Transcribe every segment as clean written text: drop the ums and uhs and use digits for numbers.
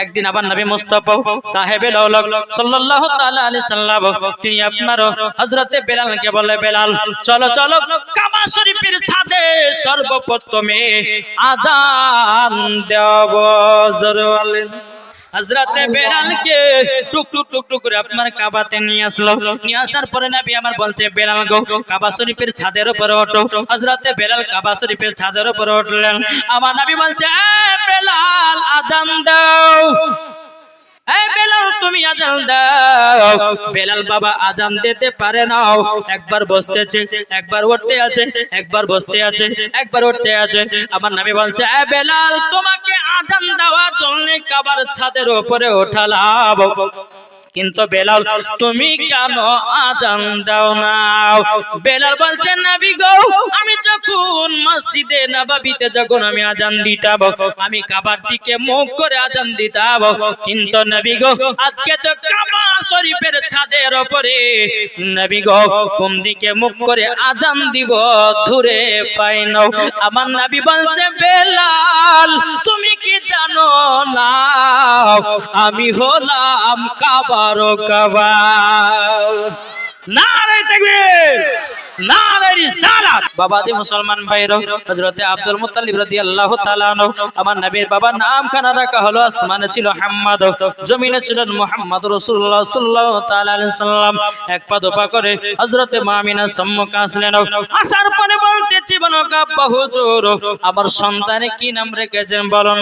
একদিন আবার নবী মুস্তাফা সাহেবে লৌলক সাল্লাল্লাহু তাআলা আলাইহি সাল্লাম তিনি আপনার হযরতে বেলালকে বলে, বেলাল চলো চলো কাবা শরীফের ছাদে সর্বপ্রথমে আযান দেব। জোরে বলেন। হযরতে বেলালকে টুক টুক টুক টুক করে আপনার কাবাতে নিয়ে আসলো। নিয়ে আসার পরে নবী আমার বলছে, বেলাল গো কাবা শরীফের ছাদের উপরে ওঠো। হযরতে বেলাল কাবা শরীফের ছাদের উপরে উঠলেন। আমার নবী বলছে, এ বেলাল আযান দাও, এই বেলাল তুমি আযান দাও। বেলাল বাবা আযান দিতে পারে না, একবার বসতেছে একবার উঠতে আছে, একবার বসতে আছে একবার উঠতে আছে। আমার নবী বলছে, এ বেলাল তোমাকে আযান দেওয়ার জন্য কাবার ছাদের উপরে ওঠালাম, কিন্তু বেলাল তুমি কেন আযান দাও না? বেলাল বলছে, নবী গো আমি যখন মসজিদে নববীতে যখন আমি আযান দিতাম, আমি কাবার দিকে মুখ করে আযান দিতাম, কিন্তু নবী গো আজকে তো কাবা শরীফের ছাদের উপরে, নবী গো কোন দিকে মুখ করে আযান দিব ধরে পাই না। আমার নবী বলছে, বেলাল তুমি কি জানো না আমি হলাম কাবা কাবা। নারে তাকবীর, নারে রিসালাত। বাবাজি মুসলমান ভাইরা, হযরতে আব্দুল মুত্তালিব রাদিয়াল্লাহু তাআলা আনহু আমার নবীর বাবার নাম খানা রাখা হলো, আসমানে ছিল হাম্মাদ, জমিনে ছিলেন মুহাম্মদ রাসূলুল্লাহ সাল্লাল্লাহু তাআলা আলাইহি সাল্লাম। এক পা দুপা করে হযরতে মা আমিনা সম্মুখে আসলেন। আসার পরে বলতেছি, বলো আব্বা হুজুর আমার সন্তানে কি নাম রেখেছেন বলুন।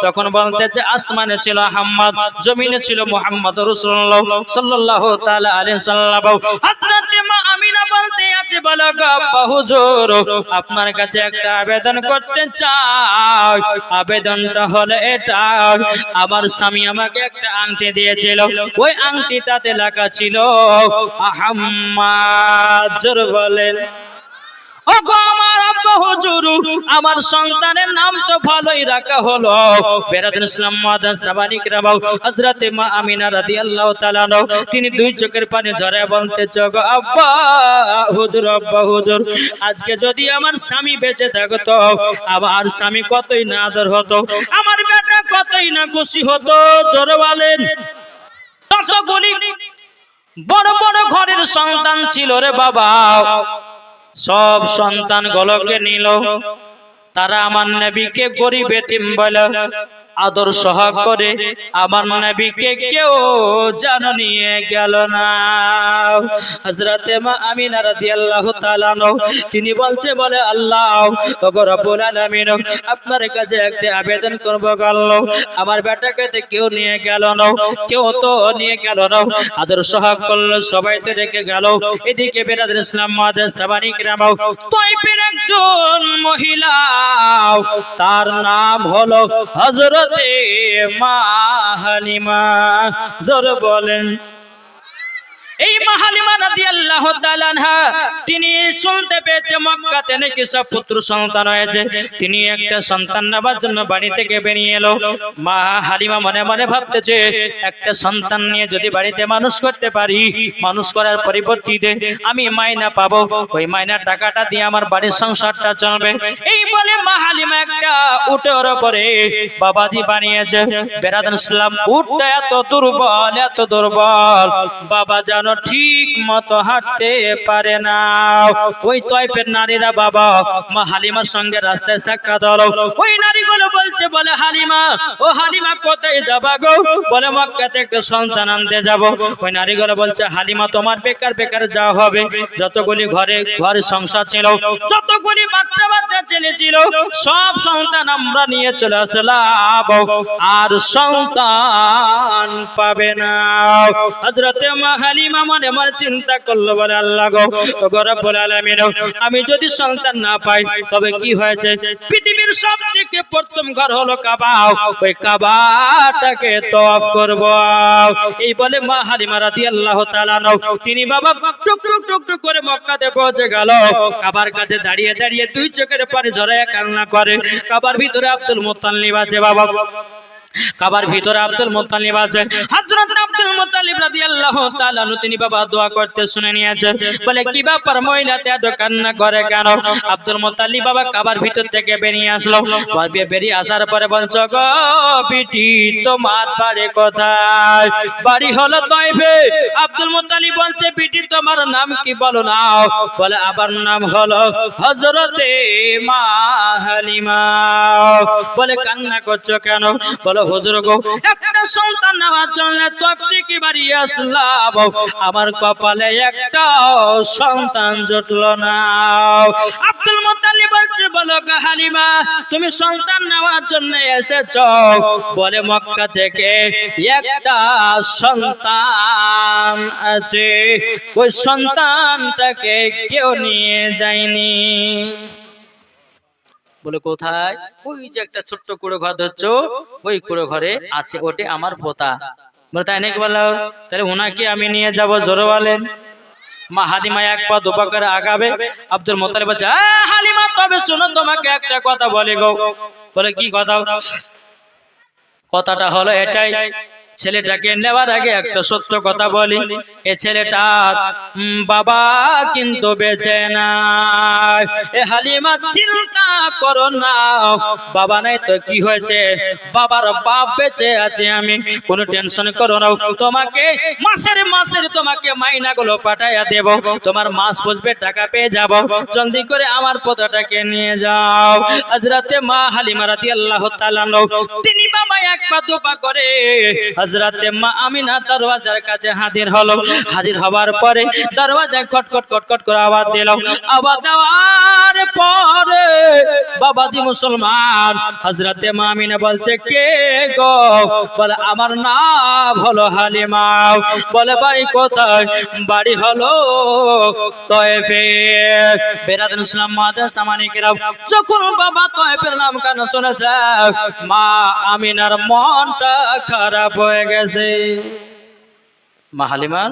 তখন বলতেছে, আসমানে ছিল হাম্মাদ, জমিনে ছিল মুহাম্মদ রাসূলুল্লাহ সাল্লাল্লাহু তাআলা আলাইহি সাল্লাম। হযরতে মা আমিনা বলতে আছে, বলো আব্বা হুজুর আপনার কাছে একটা আবেদন করতে চাই। আবেদনটা হলো এটা, আমার স্বামী আমাকে একটা আংটি দিয়েছিল, ওই আংটিটাতে লেখা ছিল আহম্মদ। জোরে বলেন। ও গো আমার আব্বা হুজুর আমার সন্তানের নাম তো ভালোই রাখা হলো। বেরাদুল ইসলাম মাদান সাবানি কিরাম হযরতে মা আমিনা রাদিয়াল্লাহু তাআলা তিনি দুই চোখের পানি ঝরায় বলতেছে, গো আব্বা হুজুর, আব্বা হুজুর আজকে যদি আমার স্বামী বেঁচে থাকতো, আমার স্বামী কতই না আদর হতো, আমার বেটা কতই না খুশি হতো। জোরে বলেন। ততগুলি বড় বড় ঘরের সন্তান ছিল রে বাবা, সব সন্তান গুলোকে নিল, তারা আমার নবীকে গরিব এতিম বলে আদর সহাগ করে আমার নবীকে কেউ জানো নিয়ে গেল না। হযরতে মা আমিনা রাদিয়াল্লাহু তাআলা তিনি বলছে, বলে আল্লাহ ওগো রব্বুল আলামিন আপনার কাছে একটা আবেদন করব, আল্লাহ আমার বেটাকে তো কেউ নিয়ে গেল না, কেউ তো নিয়ে গেল না, আদর সহাগ করলো, সবাই তো রেখে গেল। এদিকে বেরাদুল ইসলাম মাদান সাবানি কিরাম তায়েফের একজন মহিলা, তার নাম হলো হযরত মা হালিমা। জোরে বলেন। এই মা হালিমা রাদিয়াল্লাহু তাআলা আনহা তিনি শুনতে পেয়েছে মক্কাতে নাকি সব পুত্র সন্তান হয়েছে, তিনি একটা সন্তান নেবার জন্য বাড়ি থেকে বেরিয়ে এলো। মা হালিমা মনে মনে ভাবতেছে, একটা সন্তান নিয়ে যদি বাড়িতে মানুষ করতে পারি, মানুষ করার পরিবর্তে আমি মাইনা পাবো, ওই মাইনার টাকাটা দিয়ে আমার বাড়ির সংসারটা চলবে। এই বলে মা হালিমা একটা উটের উপরে বাবাজি বানিয়েছে। বেরাদুল ইসলাম উটটা এত দুর্বল বাবা জানো ঠিক মতো হাঁটতে পারে না। ওই তায়েফের নারীরা বাবা মা হালিমার সঙ্গে রাস্তায় সাক্ষাৎ হলো। ওই নারীগুলো বলছে, বলে হালিমা, ও হালিমা কোথায় যাবা গো? বলে মক্কাতে একটা সন্তান আনতে যাব। ওই নারীগুলো বলছে, হালিমা তোমার বেকার বেকার যাওয়া হবে, যতগুলি ঘরে সংসার ছিল, যতগুলি বাচ্চা ছেলে ছিল, সব সন্তান আমরা নিয়ে চলে আসলাম, আর সন্তান পাবে না। হযরতে মা হালিমা মনে মনে চিন্তা করলো, বলে আল্লাহ গো রব্বুল আলামিন আমি যদি সন্তান না পাই তবে কি হয়েছে? পৃথিবীর সবথেকে প্রথম ঘর হলো কাবা, ওই কাবাটাকে তওয়াফ করব। এই বলে মা হালিমা রাদিয়াল্লাহু তাআলা তিনি বাবা টুক টুক টুক টুক করে মক্কাতে পৌঁছে গেল। কাবার কাছে দাঁড়িয়ে দাঁড়িয়ে দুই চোখের পানি ঝরায় কান্না করে। কাবার ভিতরে আব্দুল মুত্তালিব আছে বাবা, কাবার ভিতরে আব্দুল মুত্তালিব আছে। হযরত আব্দুল মুত্তালিব রাদিয়াল্লাহু তাআলা তিনি বাবা দোয়া করতে শুনে নিয়েছে। বলে কি ব্যাপার মহিলাতে এত কান্না করে কেন? আব্দুল মুত্তালিব বাবা কাবার ভিতর থেকে বেরিয়ে আসলো। বেরিয়ে আসার পরে বলছো গো বিটি তোমার বাড়ি কোথায়? বাড়ি হলো তায়েফে। আব্দুল মুত্তালিব বলছে বিটি তোমার নাম কি বলো না? বলে আবার নাম হলো হযরতে মা হালিমা। বলে কান্না করছো কেন? বলো হুজুর গো একটা সন্তান নেওয়ার জন্য তায়েফ থেকে বাড়ি আসলাম, আমার কপালে একটা সন্তান জুটলো না। আব্দুল মুত্তালিব বলছে বলো গো হালিমা তুমি সন্তান নেওয়ার জন্য এসেছো? বলে মক্কা থেকে একটা সন্তান আছে, ওই সন্তানটাকে কেউ নিয়ে যায়নি। বলে কোথায়? ওই যে একটা ছোট্ট কুড়ো ঘর ধরছো, ওই কুড়ো ঘরে আছে, ওটা আমার পোতা। বলে তাই নাকি? বলো তাহলে ওনাকে আমি নিয়ে যাব। জোরে বলেন। মা হালিমা এক পা দুপা করে আগাবে। আব্দুল মুত্তালিব বলছে হালিমা তবে শুনো তোমাকে একটা কথা বলি গো। বলে কি কথা? কথাটা হলো এটাই, ছেলেটাকে নেওয়ার আগে একটা সত্য কথা বলি, এ ছেলেটার বাবা কিন্তু বেঁচে নাই। এ হালিমা চিন্তা করো না, বাবা নাই তো কি হয়েছে, বাবার বাপ বেঁচে আছে, আমি কোনো টেনশন করো না। তোমাকে মাসের তোমাকে মাইনাগুলো পাঠাইয়া দেব, তোমার মাস বুঝবে টাকা পেয়ে যাব, জলদি করে আমার পোতাটাকে নিয়ে যাও। হযরতে মা হালিমা রাদিয়াল্লাহু তাআলা তিনি বাবা এক পা দুপা করে হযরতে মা আমিনা দরওয়াজার কাছে হাজির হলো। হাজির হবার পরে দরওয়াজায় খটখট খটখট করে আওয়াজ দিল। আওয়াজ দেওয়ার পরে বাবাজি মুসলমান, হযরতে মা আমিনা বলছে কে গো? বলে আমার নাম হলো হালিমা। বলে বাড়ি কোথায়? বাড়ি হলো তায়েফে। বেরাদুল ইসলাম মাদাস সামানিকেরাম, যখন বাবা তায়েফের নাম কানে শুনেছে মা আমিনার মনটা খারাপ হয়ে গেছে। মা হালিমার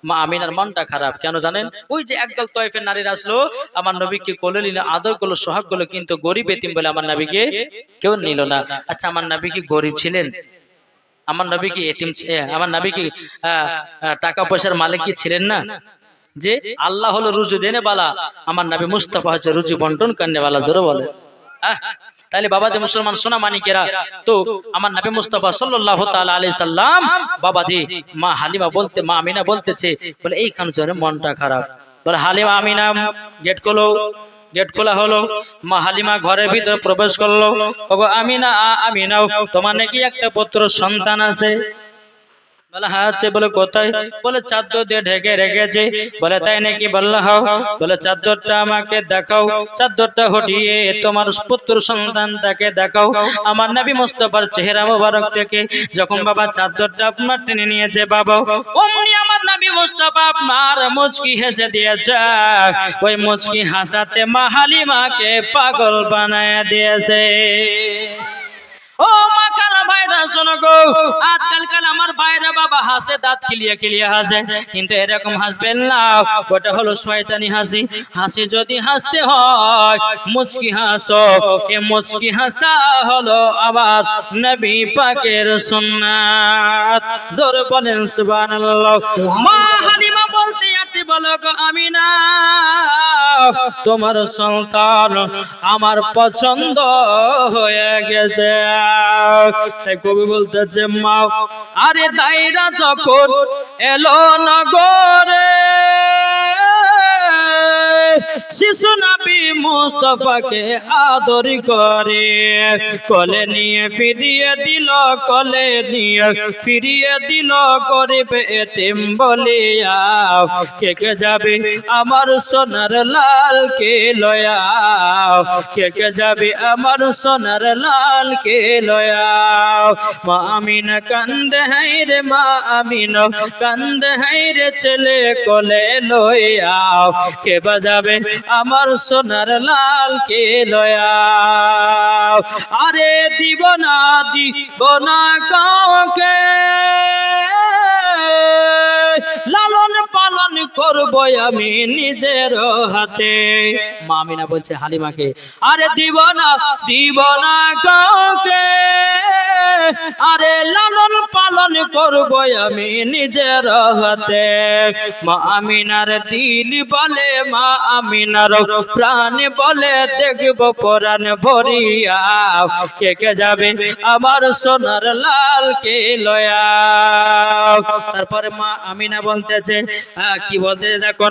মা আমিনার মনটা খারাপ কেন জানেন? ওই যে একদল তায়েফের নারীরা আসলো, আমার নবীকে কোলে নিল, আদর করলো, সোহাগ করলো, কিন্তু গরিব এতিম বলে আমার নবীকে কেউ নিল না। আচ্ছা আমার নবী কি গরিব ছিলেন? আমার নবী কি এতিম? আমার নবী কি টাকা পয়সার মালিক কি ছিলেন না? যে আল্লাহ হলো রুজি দেনে বালা, আমার নবী মুস্তাফা হচ্ছে রুজি বন্টন করনে বালা। জোরে বলে। তাহলে বাবাজি মুসলমান সোনা মানিকেরা, তো আমার নবী মুস্তাফা সাল্লাল্লাহু তাআলা আলাইহি সাল্লাম বাবাজি মা হালিমা বলতে, মা আমিনা বলতেছে বলে এইখান জন্য মনটা খারাপ। বলে হালিমা আমিনা গেট খোলো। গেট খোলা হলো। মা হালিমা ঘরের ভিতরে প্রবেশ করলো। ওগো আমিনা, আমিনাও তোমার নাকি একটা পুত্র সন্তান আছে? বলে হ্যাঁ আছে। বলে কোথায়? বলে চাদর দিয়ে ঢেকে রেখেছে। বলে তাই নাকি? বললে হাও। বলে চাদরটা আমাকে দেখাও। চাদরটা হটিয়ে তোমার পুত্র সন্তানটাকে দেখাও। আমার নবী মুস্তাফার চেহারা মোবারক থেকে যখন বাবা চাদরটা আপনার টেনে নিয়েছে বাবা, অমনি আমার নবী মুস্তাফা আপনার মুচকি হেসে দিয়েছে। ওই মুচকি হাসাতে মা হালিমাকে পাগল বানায় দিয়েছে। ও মা কালা ভাইরা শোনো গো, আজকালকাল আমার ভাইরা বাবা হাসে, দাঁত খিলিয়ে খিলিয়ে হাসে, কিন্তু এরকম হাসবেন না, ওটা হলো শয়তানি হাসি। হাসি যদি হাসতে হয় মুচকি হাসো। এ মুচকি হাসা হলো আবার নবী পাকের সুন্নাত। জোরে বলেন সুবহানাল্লাহ। মা হালিমা বলতে আতে বলো গো আমিনা তোমার সন্তান আমার পছন্দ হয়ে গেছে। তাই কবি বলতেছে মা আরে দাইরা যখন এলো নগরে, শিশু নবী মুস্তাফাকে আদর করে, কোলে নিয়ে ফিরিয়ে দিল, কোলে নিয়ে ফিরিয়ে দিল গরিব এতিম বলিয়া। কে কে যাবে আমার সোনার লাল কে লয়া, কে কে যাবে আমার সোনার লাল কে লয়া। মা আমিনা কান্দে হাই রে, মা আমিনা কান্দে হাই রে, ছেলে কোলে লয়া। কে বাজাবে আমার সোনার লাল কে লয়া। আরে দিব না কাউকে, লালন পালন করব আমি নিজের হাতে। মা আমিনা বলছে হালিমাকে আরে দিব না কাউকে, আরে লালন পালন করব আমি নিজের হাতে। মা আমিনার দিল বলে, মা আমিনার প্রাণ বলে, দেখব পরাণ ভরিয়া কে কে যাবে আমার সোনার লালকে লয়া। তারপরে মা আমিনা বলতেছে, কি বলছে দেখো,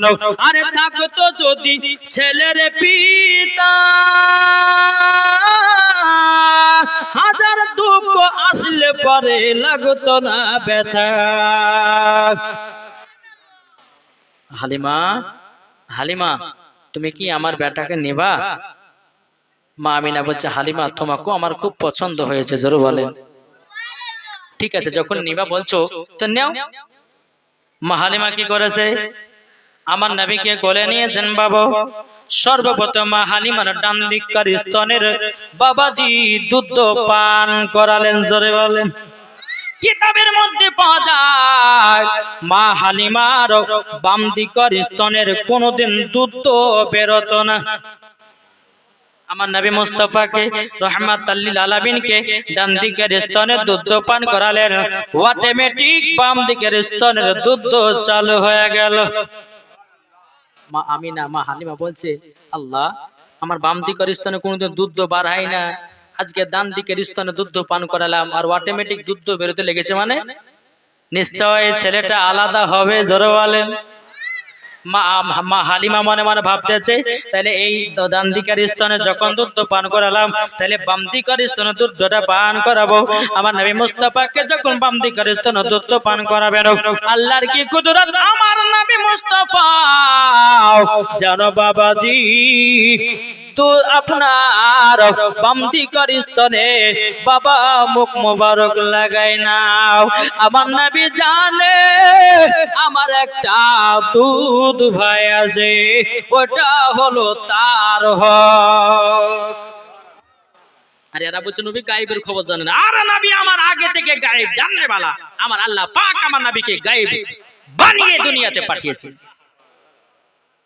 আরে থাকতো যদি ছেলের পিতা, হাজার দুঃখ আসলে পরে লাগতো না ব্যথা। হালিমা, হালিমা তুমি কি আমার বেটাকে নেবা? মা আমিনা বলছে, হালিমা তোমাকে আমার খুব পছন্দ হয়েছে, জোরে বলেন। ঠিক আছে, যখন নিবা বলছো তো নেও। মা হালিমা কি করেছে, আমার নবীকে কোলে নিয়েছেন বাবা। সর্বপ্রথম মা হালিমার ডান দিককার স্তনের বাবাজি দুধ পান করালেন, জোরে বলেন। কিতাবের মধ্যে পাওয়া যায় মা হালিমার বাম দিককার স্তনের কোনোদিন দুধ বেরোতো না। আমার নবী মুস্তাফাকে রহমাতুল লিল আলামিনকে ডান দিকের স্তনের দুধ পান করালেন, অটোমেটিক বাম দিকের স্তনের দুধ চালু হয়ে গেল। মা আমিনা, মা হালিমা বলছে, আল্লাহ আমার বাম দিকের স্তনে কোনোদিন দুধ বার হয় না, আজকে ডান দিকের স্তনে দুধ পান করালাম আর অটোমেটিক দুধ বেরোতে লেগেছে, মানে নিশ্চয় ছেলেটা আলাদা হবে, জোরে বলেন। মা হালিমা মনে মনে ভাবতেছে, তাহলে এই ডান দিকের স্তনে যখন দুধ পান করালাম, তাহলে বাম দিকের স্তনে দুধটা পান করাবো। আমার নবী মুস্তাফাকে যখন বাম দিকের স্তনে দুধ পান করাবেন, আল্লাহর কি কুদরত, আমার নবী মুস্তাফা জানো বাবাজি তো আপনার বাম দিকের স্তনে বাবা মুখ মোবারক লাগাই নাও। আমার নবী জানে আমার একটা দুধ ভাই আছে, ওটা হলো তার হক। আর এরা বলছে নবী গায়েবের খবর জানে না। আরে নবী আমার আগে থেকে গায়েব জাননে वाला, আমার আল্লাহ পাক আমার নবীকে গায়েব বানিয়ে দুনিয়াতে পাঠিয়েছে।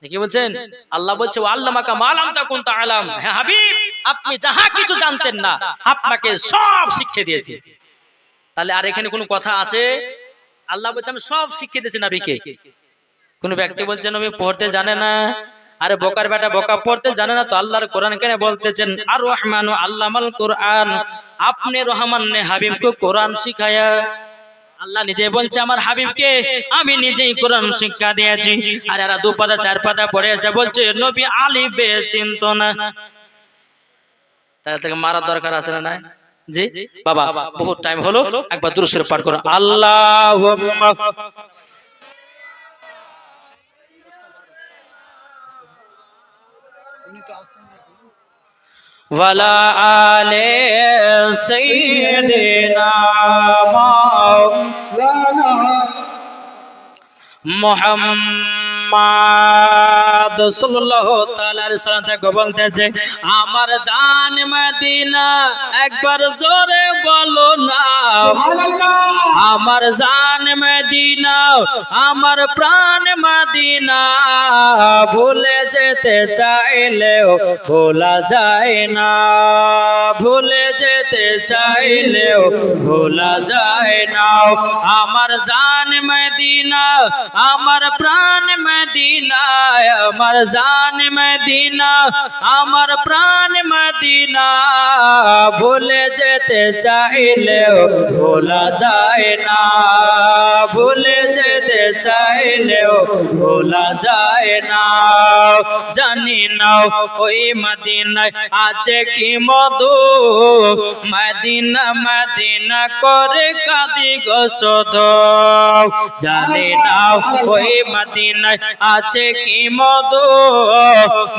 কি বলছেন? আল্লাহ বলছে, আল্লামাকা মা লাম তাকুন তাআলাম, হে হাবিব আপনি যাহা কিছু জানতেন না আপনাকে সব শিখিয়ে দিয়েছি। তাহলে আর এখানে কোনো কথা আছে? আল্লাহ বলছে আমি সব শিখিয়ে দিয়েছি নবীকে। কোন ব্যক্তি বলছে নবী পড়তে জানে না, আরে বোকার বেটা বোকা পড়তে জানে না তো আল্লাহর কোরআন কেন বলতেছেন আর রহমানু আল্লামাল কোরআন, আপনি রহমান ने হাবিব को কোরআন শিখায়া। আল্লাহ নিজে বলছে আমার হাবিবকে আমি নিজেই কোরআন শিক্ষা দিয়েছি। আর এরা দু পাতা চার পাতা পড়ে এসে বলছে নবী আলিফ বে চিনতো না। তাহলে থেকে মারার দরকার আছে না? জি বাবা, বহুত টাইম হলো, একবার দুরূদ শরীফ পাঠ করো। আল্লাহুম্মা ওয়ালা আলে সাইয়্যিদিনা মাওলানা মুহাম্মদ সাল্লাল্লাহু তাআলা আলাইহি সাল্লাম থেকে বলতেছে, আমার জান মদিনা, একবার জোরে বলো না সুবহানাল্লাহ। আমার জান মদিনা, আমার প্রাণ মদিনা, ভুলে যেতে চাইলেও ভোলা যায় না, ভুলে যেতে চাইলেও ভোলা যায় না। আমার জান মদিনা, আমার প্রাণ মদিনা, আমার জান মদিনা, আমার প্রাণ মদিনা, ভুলে যেতে চাইলেও ভোলা যায় না, ভুলে যেতে চাইলেও ভোলা যায় না। জানি না ওই মদিনায় আছে কি মধু, মদিনা মদিনা করে কাঁদি গো শুধু। জানি না ওই মদিনায় আছে কি মধু,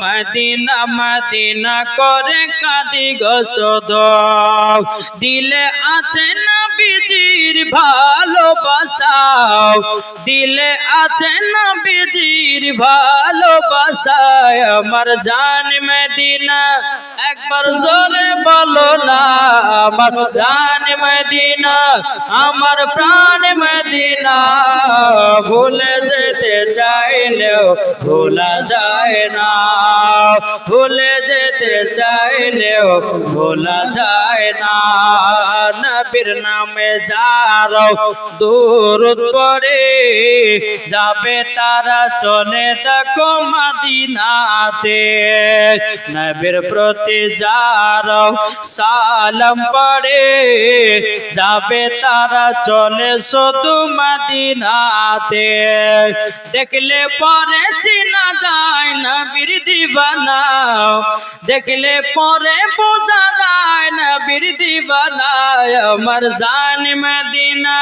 মদিনা মদিনা করে কাঁদি গো শুধু। দিলে আছে নবীজির ভালোবাসা, বাসাও দিলে আছে নবীজির ভালোবাসায় আমার জান মদিনা একবার জোরে বলো না আমার জান মদিনা আমার প্রাণ মদিনা ভুলে যেতে চাইলেও ভোলা যায় না ভুলে যেতে চাইলেও ভোলা যায় না নবীর নামে যারা দুরূদ পড়ে যাবে তারা চলে দেখো মদিনাতে নবীর প্রতি যারা সালাম পড়ে যাবে তারা চলে শুধু মদিনাতে দেখলে পরে চিনা যায় নবীর দিবানা দেখলে পরে বোঝা যায় নবীর দিবানা আমার জান মদিনা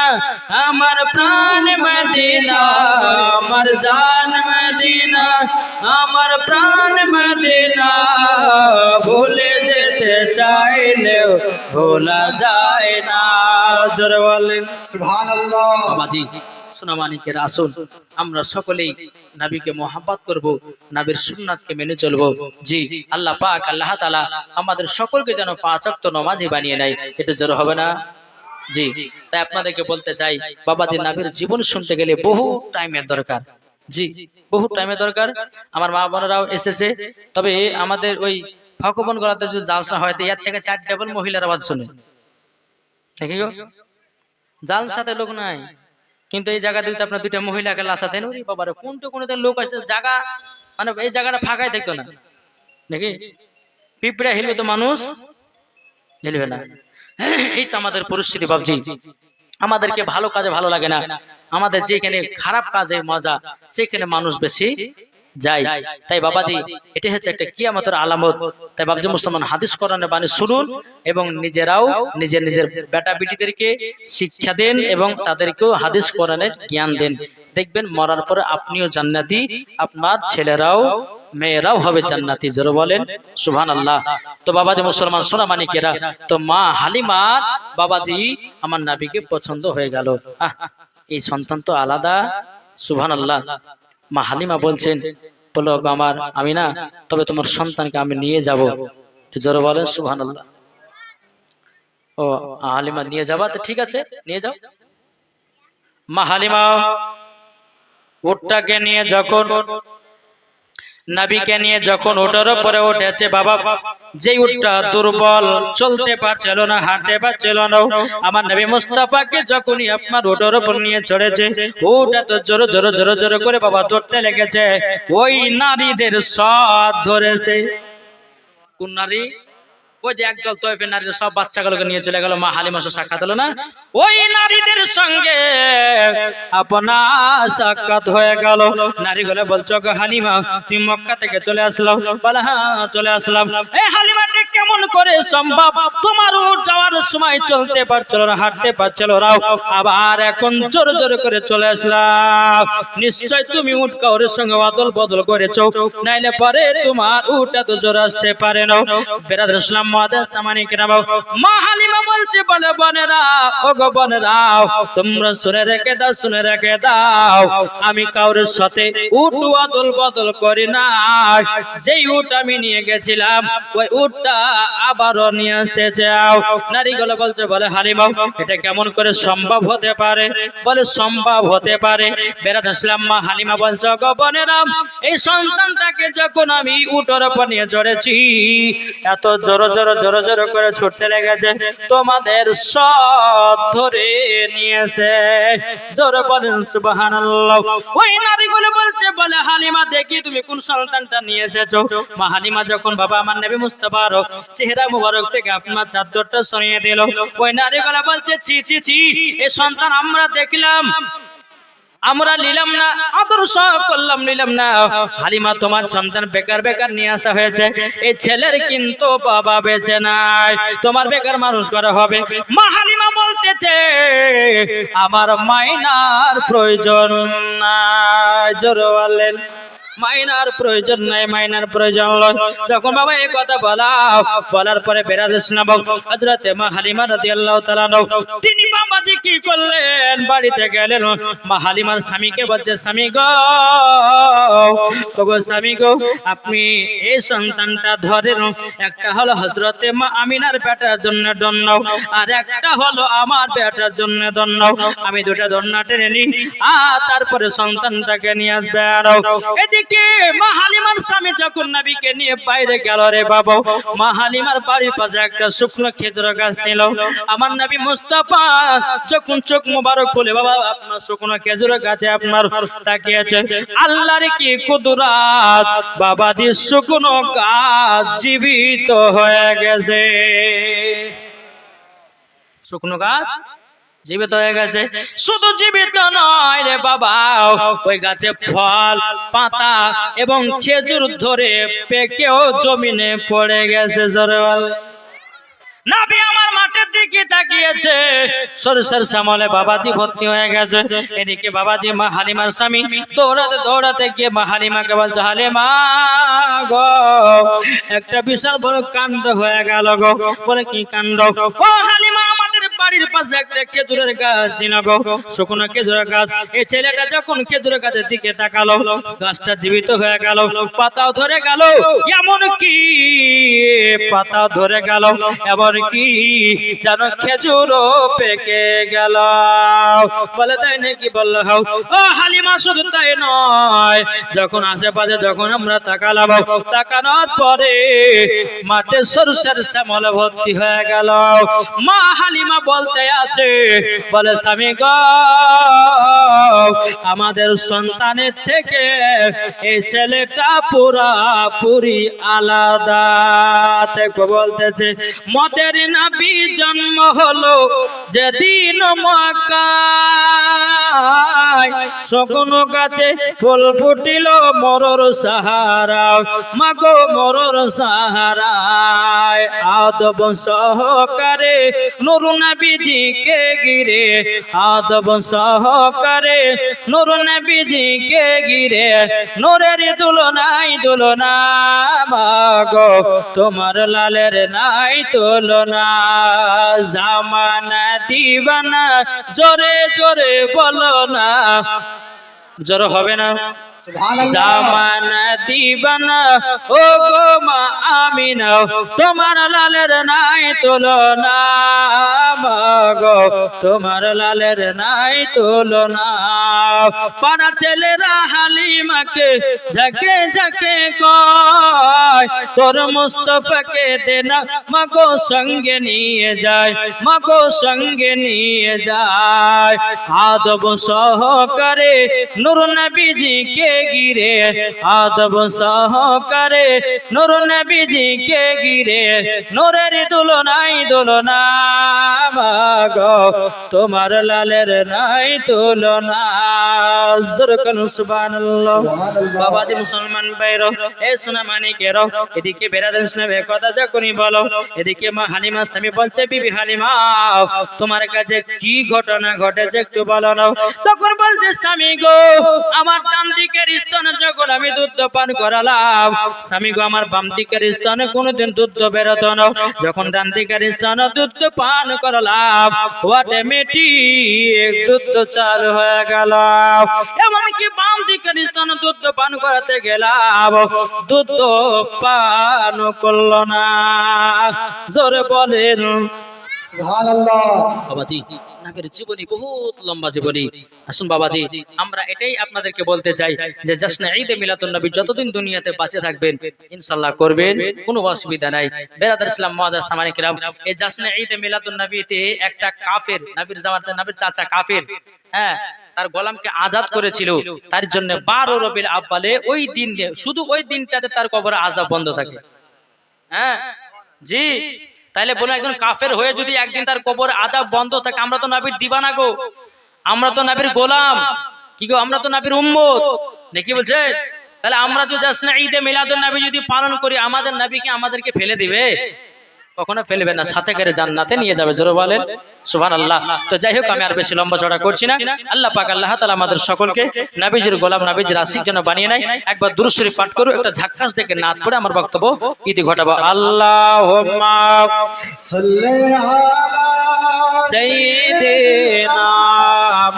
আমার প্রাণ মদিনা আমার জান মদিনা আমার প্রাণ মদিনা ভুলে যেতে চাইলেও ভোলা যায় না জোরে বলেন সুবহানাল্লাহ। বাবাজি সোনামানিকের আসুন আমরা সকলেই নবীকে মোহাব্বত করব নবীর সুন্নাতকে মেনে চলবো জি আল্লাহ পাক আল্লাহ তাআলা আমাদের সকলকে যেন পাঁচ ওয়াক্ত নামাজি বানিয়ে নেয় এটা জোরে হবে না জি তাই আপনাদেরকে বলতে চাই বাবাজি নবীর জীবন শুনতে গেলে বহু টাইমের দরকার জি বহু টাইমের দরকার আমার মা বোনেরাও এসেছে তবে আমাদের ওই ভগবান গলাতে যে জালসা হয় এর থেকে 4 ডাবল মহিলার আওয়াজ শুনে ঠিক গো জালসাতে লোক নাই কিন্তু এই জায়গা দিতে আপনার দুইটা মহিলাকে লাসাতে ওরে বাবারে কোনটা লোক আছে জায়গা মানে এই জায়গাটা ফাঁকাই থাকতো না নাকি পিঁপড়া হিলবে তো মানুষ হিলবে না এই তো আমাদের পরিস্থিতি বাবজি আমাদেরকে ভালো কাজে ভালো লাগে না আমাদের যেখানে খারাপ কাজে মজা সেখানে মানুষ বেশি যায় তাই বাবাজি এটা হচ্ছে একটা কিয়ামতের আলামত তাই বাবজি মুসলমান হাদিস কোরআনের বাণী শুনুন এবং নিজেরাও নিজের বেটা বেটিদেরকে শিক্ষা দেন এবং তাদেরকেও হাদিস কোরআনের জ্ঞান দেন দেখবেন মরার পরে আপনিও জান্নাতি আপনার ছেলেরাও মেয়েরাও হবে জান্নাতি জোরে বলেন সুবহানাল্লাহ তো বাবাজি মুসলমান সোনামানিকেরা তো মা হালিমার বাবাজি আমার নবীকে পছন্দ হয়ে গেল এই সন্তান তো আলাদা সুবহানাল্লাহ মা হালিমা বলছেন বলো আমার আমি না তবে তোমার সন্তানকে আমি নিয়ে যাব জোরে বলেন সুবহানাল্লাহ ও হালিমা নিয়ে যাবা তো ঠিক আছে নিয়ে যাও মা হালিমা উটটাকে নিয়ে যখন নবীকে নিয়ে যখন উটের উপরে উঠেছে বাবা যে উটটা দুর্বল চলতে পারছিল না হাঁটতে পারছিল না আমার নবী মুস্তাফাকে যখনই আপনার উটের উপর নিয়ে চড়েছে উটটা তো জোরে জোরে জোরে জোরে করে বাবা দৌড়তে লেগেছে ওই নারীদের সাথ ধরেছে কোন নারী ওই যে একদল তয়ফের নারীরা সব বাচ্চাগুলোকে নিয়ে চলে গেল মা হালিমার সাথে সাক্ষাৎ হলো না ওই নারীদের সঙ্গে আপনার সাক্ষাৎ হয়ে গেল নারীগুলো বলছো গো হালিমা তুমি মক্কা থেকে চলে আসলাম বলে হ্যাঁ চলে আসলাম এই হালিমাটি কেমন করে সম্ভব তোমার উট যাওয়ার সময় চলতে পারছিল না হাঁটতে পারছিল না আবার এখন জোরে জোরে করে চলে আসলাম নিশ্চয় তুমি উট কাউরের সঙ্গে অদল বদল করেছো নাইলে পরে তোমার উটটা তো জোরে আসতে পারে না বেরাদর ইসলাম মা হালিমা বলছে বলে বোনেরা ও গো বোনেরা তোমরা শুনে রেখে দাও আমি কাউরের সাথে উট অদল বদল করি না যেই উট আমি নিয়ে গেছিলাম ওই উটটা আবারও নিয়ে আসতে চাও নারীগুলো বলছে বলে হালিমা এটা কেমন করে সম্ভব হতে পারে বলে সম্ভব হতে পারে বেরাদর ইসলাম মা হালিমা বলছে গো বোনেরা এই সন্তানটাকে যখন আমি উটের উপর নিয়ে চড়েছি এত জোরে জোরে জোরে জোরে করে ছুটতে লেগেছে তোমাদের সব ধরে নিয়েছে জোরে বলেন সুবহানাল্লাহ ওই নারীগুলো বলছে বলে হালিমা দেখি তুমি কোন সন্তানটা নিয়ে এসেছো মা হালিমা যখন বাবা আমার নবী মুস্তাফার চেহারা মুবারক থেকে আপনার চাদরটা সরিয়ে দিল ওই নারীগুলো বলছে ছি ছি ছি এই সন্তান আমরা দেখলাম আমরা নিলাম না আদর্শ করলাম নিলাম না হালিমা তোমার সন্তান বেকার বেকার নিয়ে আসা হয়েছে এই ছেলের কিন্তু বাবা বেঁচে নাই তোমার বেকার মানুষ করা হবে মা হালিমা বলতেছে আমার মাইনার প্রয়োজন নাই জোরে বলেন মাইনার প্রয়োজন নাই, মাইনার প্রয়োজন নয়। যখন বাবা এই কথা বলার পরে বেরাদেশ নাবক হযরতে মা হালিমা রাদিয়াল্লাহু তাআলা তিনি বাবাজি কি করলেন, বাড়িতে গেলেন, মা হালিমার স্বামীকে বলছে, স্বামী গো, ওগো স্বামী গো, আপনি এই সন্তানটা ধরেন, একটা হলো হযরতে মা আমিনার বেটার জন্য দণ্ড, আর একটা হলো আমার বেটার জন্য দণ্ড। আমি দুটো দণ্ড টেনে নিই, আর তারপরে সন্তানটাকে নিয়ে আসবে। আর এদিকে মা হালিমার স্বামী যখন নবীকে নিয়ে বাইরে গেল, রে বাবা, মা হালিমার বাড়ির পাশে একটা শুকনো খেজুর গাছ ছিল। আমার নবী মুস্তাফা যখন চোখ মোবারক খুলে বাবা আপনার শুকনো খেজুর গাছে আপনার তাকিয়েছে, আল্লাহর কি কুদরত, বাবাজি শুকনো গাছ জীবিত হয়ে গেছে। শুকনো গাছ জীবিত হয়ে গেছে। শুধু জীবিত নয় রে বাবা, ওই গাছে ফল, পাতা এবং খেজুর ধরে পেকেও জমিনে পড়ে গেছে। জোরে বল। নবী আমার মাঠের দিকে তাকিয়েছে, সরষের সামলে বাবাজি ভর্তি হয়ে গেছে। এদিকে বাবাজি মা হালিমার স্বামী দৌড়াতে দৌড়াতে গিয়ে মা হালিমাকে বলছে, হালিমা গো, একটা বিশাল বড় কাণ্ড হয়ে গেল গো। বলে কি কাণ্ড? ও হালিমা, আমাদের বাড়ির পাশে একটা খেজুরের গাছ ছিল গো, শুকনো খেজুরের গাছ। এই ছেলেটা যখন খেজুরের গাছের দিকে তাকালো, গাছটা জীবিত হয়ে গেল, পাতাও ধরে গেল, এমন কি পাতা ধরে গেল, এমন কি যেন খেজুরও পেকে গেল। বলে তাই নাকি? বলল হাও। ও হালিমা, শুধু তাই নয়, যখন আশেপাশে যখন আমরা তাকালাম, তাকানোর পরে মাঠে সরষের শ্যামলে ভর্তি হয়ে গেল। মা হালিমা বলতে আছে, বলে স্বামী গো, আমাদের সন্তানের থেকে এই ছেলেটা পুরাপুরি আলাদা। বলতেছে, মদের নবী জন্ম হলো যেদিন মক্কায়, শুকনো গাছে ফুল ফুটিল মরর সাহারা, মাগো মরর সাহারায়, আদব সহকারে নূর নবীজিকে ঘিরে, আদব সহকারে নূর নবীজিকে ঘিরে, নূরের তুলনায় তুলনা, মাগো তোমার লালের নাই তুলনা। জামানা দিবানা, জোরে জোরে বলো না, জোরে হবে না? জামানা দিবানা, ও গো মা আমিনা, তোমার লালের নাই তুলনা, মাগো তোমার লালের নাই তুলনা। পাড়ার ছেলেরা হালিমাকে ঝাঁকে ঝাঁকে কয়, তোর মুস্তাফাকে দে না মাগো সঙ্গে নিয়ে যায়, মাগো সঙ্গে নিয়ে যায়। আদব সহকারে নূর নবীজিকে ঘিরে, আদব সহকারে নূর নবীজিকে ঘিরে, নূরের তুলনায় তুলনা, মাগো তোমার লালের নাই তুলনা। সুবহানাল্লাহ। বাবাজি মুসলমান ভাইরা, এই সোনা মানিকেরা, এদিকে বেরাদার ইসলামে কথা যখনই বলো, এদিকে মা হালিমা স্বামী বলছে, বিবি হালিমা, তোমার কাছে কি ঘটনা ঘটেছে একটু বলো না। তখন বলছে, স্বামী গো, আমার ডান দিকের স্তনে যখন আমি দুধ পান করালাম, স্বামী গো, আমার বাম দিকের স্তনে কোনোদিন দুধ বেরোতো না, যখন ডান দিকের স্তনে দুধ পান করালাম, অটোমেটিক দুধ চালু হয়ে গেল। এমনকি বাম দিকের স্তনে দুধ পান করাতে গেলাম, দুধ পান করল না। জোরে বলেন সুবহানাল্লাহ। বাবাজি, নবীর জীবনী বহুত লম্বা জীবনী। আসুন বাবাজি, আমরা এটাই আপনাদেরকে বলতে চাই যে জশ্নে ঈদে মিলাদুন নবী যতদিন দুনিয়াতে বেঁচে থাকবেন ইনশাআল্লাহ করবেন, কোনো অসুবিধা নাই। বেরাদার ইসলাম মুআজ্জাজ সামানী কিরাম, এই জশ্নে ঈদে মিলাদুন নবীতে একটা কাফের, নবীর জামাতে নবীর চাচা কাফের, হ্যাঁ, তার গোলামকে আজাদ করেছিল, তার জন্য 12 রবিউল আউয়ালে ওই দিন, শুধু ওই দিনটাতে তার কবরে আযাব বন্ধ থাকে। হ্যাঁ জি, তাইলে বলুন, একজন কাফের হয়ে যদি একদিন তার কবরে আযাব বন্ধ থাকে, আমরা তো নবীর দিবানা গো, আমরা তো নবীর গোলাম, কি গো, আমরা তো নবীর উম্মত নাকি বলছে? তাহলে আমরা তো জশ্নে ঈদে মিলাদুন নবী যদি পালন করি, আমাদের নবী কি আমাদেরকে ফেলে দিবে? কখনো ফেলবে না, সাথে করে জান্নাতে নিয়ে যাবে। জোরে বলেন সুবহানাল্লাহ। তো যাই হোক, আমি আর বেশি লম্বা চড়া করছি না। আল্লাহ পাক আল্লাহ তাআলা আমাদের সকলকে নবীজির গোলাম, নবীজির আশিক যেন বানিয়ে নেয়। একবার দুরূদ শরীফ পাঠ করো, একটা ঝাক্কাস দেখে নাত পড়ে আমার বক্তব্য ইতি ঘটাবো। আল্লাহুম্মা সাল্লি আলা সাইয়্যিদিনা